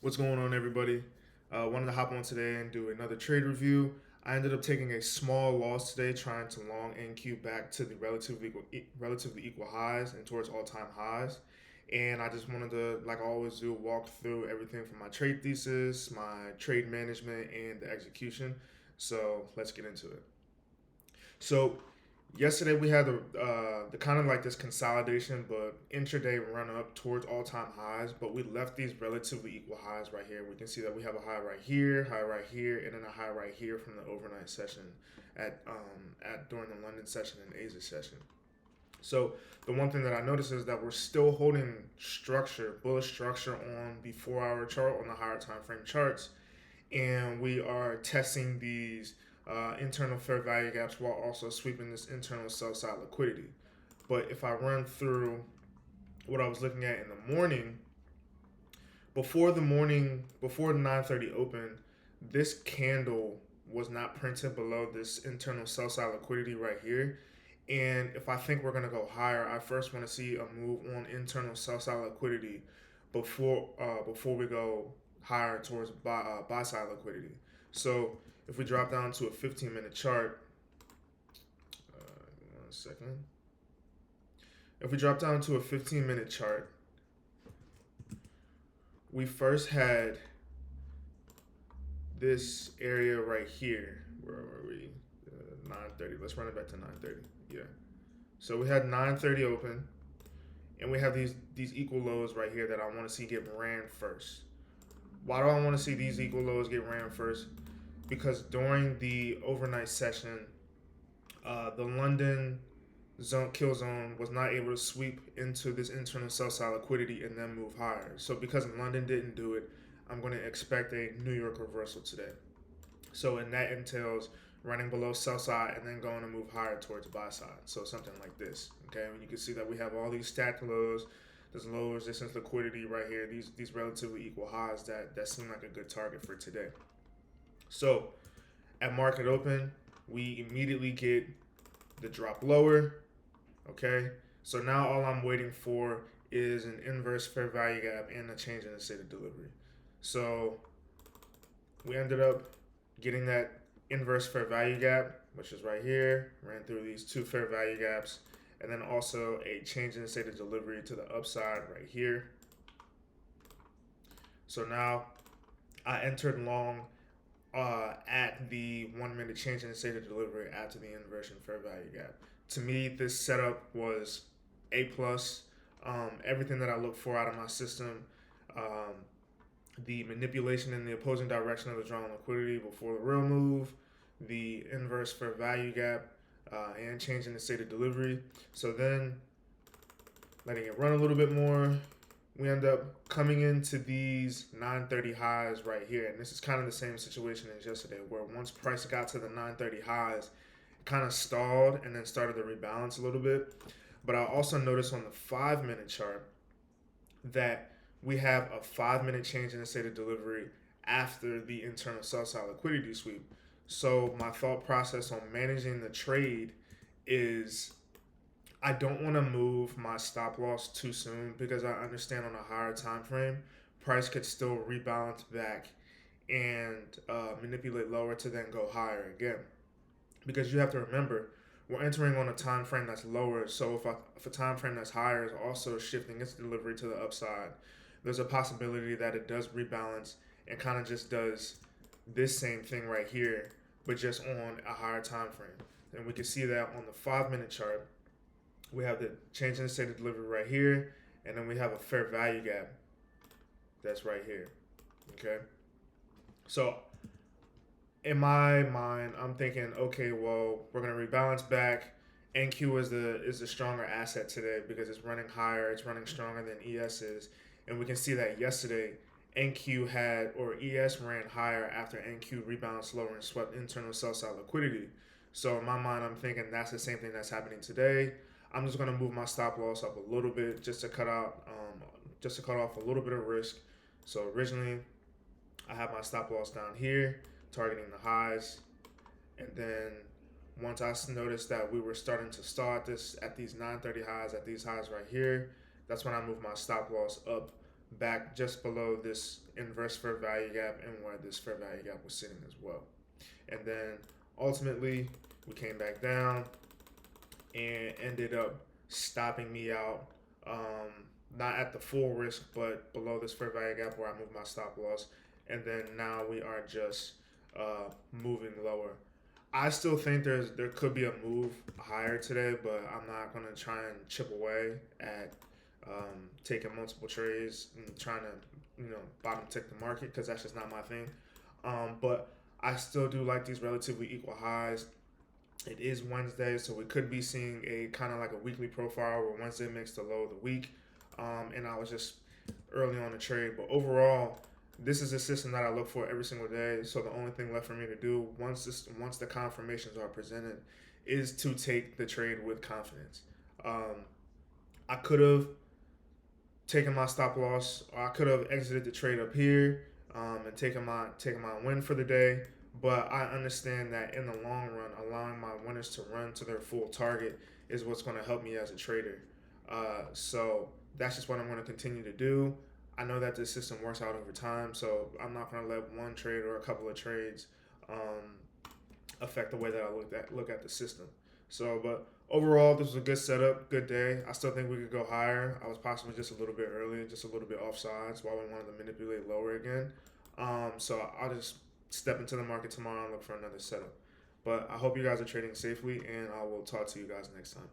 What's going on, everybody? Wanted to hop on today and do another trade review. I ended up taking a small loss today, trying to long NQ back to the relatively equal highs and towards all-time highs. And I just wanted to, like I always do, walk through everything from my trade thesis, my trade management, and the execution. So let's get into it. So yesterday we had the kind of like this consolidation, but intraday run up towards all time highs. But we left these relatively equal highs right here. We can see that we have a high right here, and then a high right here from the overnight session at during the London session and Asia session. So the one thing that I noticed is that we're still holding structure, bullish structure on the 4 hour chart on the higher time frame charts, and we are testing these internal fair value gaps while also sweeping this internal sell side liquidity. But if I run through what I was looking at in the before the 9:30 open, this candle was not printed below this internal sell side liquidity right here. And if I think we're gonna go higher, I first want to see a move on internal sell side liquidity before we go higher towards buy side liquidity. So if we drop down to a 15-minute chart, 1 second. If we drop down to a 15-minute chart, we first had this area right here. Where were we? 9:30. Let's run it back to 9:30. Yeah. So we had 9:30 open, and we have these equal lows right here that I want to see get ran first. Why do I want to see these equal lows get ran first? Because during the overnight session, the London kill zone was not able to sweep into this internal sell side liquidity and then move higher. So because London didn't do it, I'm going to expect a New York reversal today. So and that entails running below sell side and then going to move higher towards buy side. So something like this. Okay, and you can see that we have all these stacked lows. There's low resistance liquidity right here. These relatively equal highs that seem like a good target for today. So at market open, we immediately get the drop lower. Okay, so now all I'm waiting for is an inverse fair value gap and a change in the state of delivery. So we ended up getting that inverse fair value gap, which is right here, ran through these two fair value gaps, and then also a change in the state of delivery to the upside right here. So now I entered long at the 1 minute change in the state of delivery after the inversion fair value gap. To me, this setup was A plus. Everything that I look for out of my system, um, the manipulation in the opposing direction of the drawn liquidity before the real move, the inverse fair value gap, and changing the state of delivery. So then letting it run a little bit more, we end up coming into these 9:30 highs right here. And this is kind of the same situation as yesterday, where once price got to the 9:30 highs, it kind of stalled and then started to rebalance a little bit. But I also noticed on the 5 minute chart that we have a 5 minute change in the state of delivery after the internal sell side liquidity sweep. So my thought process on managing the trade is I don't want to move my stop loss too soon because I understand on a higher time frame, price could still rebalance back and manipulate lower to then go higher again. Because you have to remember, we're entering on a time frame that's lower. So if a time frame that's higher is also shifting its delivery to the upside, there's a possibility that it does rebalance and kind of just does this same thing right here, but just on a higher time frame. And we can see that on the 5 minute chart we have the change in the state of delivery right here, and then we have a fair value gap that's right here. Okay, so in my mind, I'm thinking, okay, well, we're gonna rebalance back. NQ is the stronger asset today because it's running higher, it's running stronger than ES is, and we can see that yesterday NQ had or ES ran higher after NQ rebalanced lower and swept internal sell side liquidity. So in my mind, I'm thinking that's the same thing that's happening today. I'm just gonna move my stop loss up a little bit just to cut off a little bit of risk. So originally, I have my stop loss down here, targeting the highs, and then once I noticed that we were starting to start this at these 9:30 highs, at these highs right here, that's when I moved my stop loss up back just below this inverse fair value gap and where this fair value gap was sitting as well. And then ultimately we came back down and ended up stopping me out, not at the full risk, but below this fair value gap where I moved my stop loss. And then now we are just moving lower. I still think there could be a move higher today, but I'm not gonna try and chip away at taking multiple trades and trying to bottom tick the market because that's just not my thing. But I still do like these relatively equal highs. It is Wednesday, so we could be seeing a kind of like a weekly profile where Wednesday makes the low of the week. And I was just early on the trade, but overall, this is a system that I look for every single day. So the only thing left for me to do once the confirmations are presented is to take the trade with confidence. I could have taken my stop loss, or I could have exited the trade up here and taken my win for the day. But I understand that in the long run, allowing my winners to run to their full target is what's going to help me as a trader. So that's just what I'm going to continue to do. I know that this system works out over time, so I'm not going to let one trade or a couple of trades um, affect the way that I look at the system. So, but overall, this was a good setup, good day. I still think we could go higher. I was possibly just a little bit early, just a little bit offsides while we wanted to manipulate lower again. So I'll just step into the market tomorrow and look for another setup. But I hope you guys are trading safely, and I will talk to you guys next time.